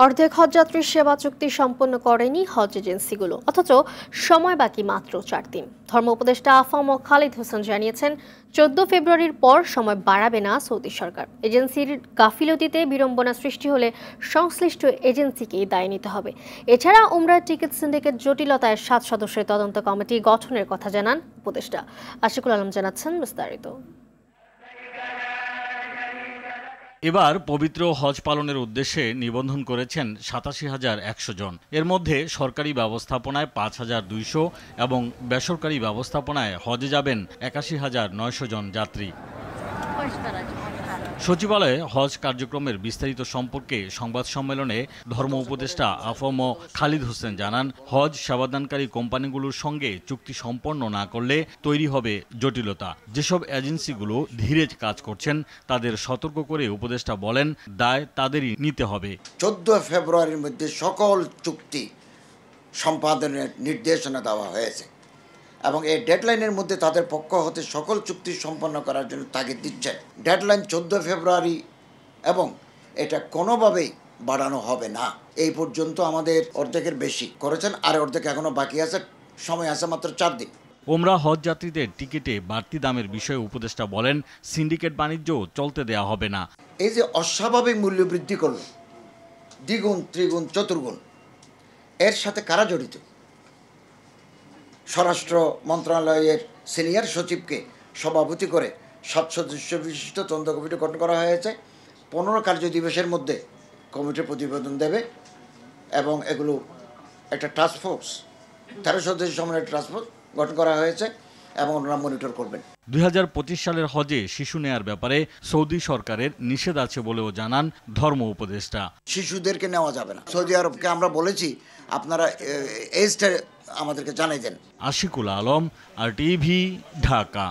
অর্ধেক হজযাত্রীর সেবা চুক্তি সম্পন্ন করেনি হজ এজেন্সিগুলো, অথচ সময় বাকি মাত্র 4 দিন। ধর্ম উপদেষ্টা আফম খালিদ হোসেন জানিয়েছেন, 14 ফেব্রুয়ারির পর সময় বাড়াবে না সৌদি সরকার। এজেন্সির গাফিলতিতে বিড়ম্বনা সৃষ্টি হলে সংশ্লিষ্ট এজেন্সিকেই দায় নিতে হবে। এছাড়া উমরাহ টিকিট সিন্ডিকেট জটিলতায় 7 সদস্যের তদন্ত কমিটি গঠনের কথা জানান উপদেষ্টা। আশিকুল আলম জানাচ্ছেন বিস্তারিত। এবার পবিত্র হজ পালনের উদ্দেশ্যে নিবন্ধন করেছেন ৮৭,১০০ জন। এর মধ্যে সরকারি ব্যবস্থাপনায় ৫,২০০ এবং বেসরকারি ব্যবস্থাপনায় হজে যাবেন ৮১,৯০০ জন যাত্রী। সচিবালয়ে হজ কার্যক্রমের বিস্তারিত সম্পর্কে সংবাদ সম্মেলনে ধর্ম উপদেষ্টা আফম খালিদ হোসেন জানান, হজ সেবাদানকারী কোম্পানিগুলোর সঙ্গে চুক্তি সম্পন্ন না করলে তৈরি হবে জটিলতা। যেসব এজেন্সিগুলো ধীরে কাজ করছেন তাদের সতর্ক করে উপদেষ্টা বলেন, দায় তাদেরই নিতে হবে। 14 ফেব্রুয়ারির মধ্যে সকল চুক্তি সম্পাদনের নির্দেশনা দেওয়া হয়েছে এবং এই ডেডলাইনের মধ্যে তাদের পক্ষ হতে সকল চুক্তি সম্পন্ন করার জন্য তাগিদ দিচ্ছে। ডেডলাইন 14 ফেব্রুয়ারি এবং এটা কোনোভাবেই বাড়ানো হবে না। এই পর্যন্ত আমাদের অর্ধেকের বেশি করেছেন, আর অর্ধেক এখনো বাকি আছে, সময় আছে মাত্র 4 দিন। ওমরাহ হজ যাত্রীদের টিকিটে বাড়তি দামের বিষয়ে উপদেষ্টা বলেন, সিন্ডিকেট বাণিজ্য চলতে দেয়া হবে না। এই যে অস্বাভাবিক মূল্য বৃদ্ধি করল, দ্বিগুণ ত্রিগুণ চতুর্গুণ, এর সাথে কারা জড়িত? স্বরাষ্ট্র মন্ত্রণালয়ের সিনিয়র সচিবকে সভাপতি করে 7 সদস্য বিশিষ্ট তদন্ত কমিটি গঠন করা হয়েছে। 15 কার্য দিবসের মধ্যে কমিটি প্রতিবেদন দেবে এবং এগুলো একটা টাস্কফোর্স 13 সদস্য সমন্বয়ের টাস্কফোর্স গঠন করা হয়েছে এবং ওনারা মনিটর করবেন। 2025 সালের হজে শিশু নেয়ার ব্যাপারে সৌদি সরকারের নিষেধ আছে বলেও জানান ধর্ম উপদেষ্টা। শিশুদেরকে নেওয়া যাবে না। সৌদি আরবকে আমরা বলেছি, আপনারা এজটা আমাদেরকে জানাই দেন। আশিকুল আলম, RTV, ঢাকা।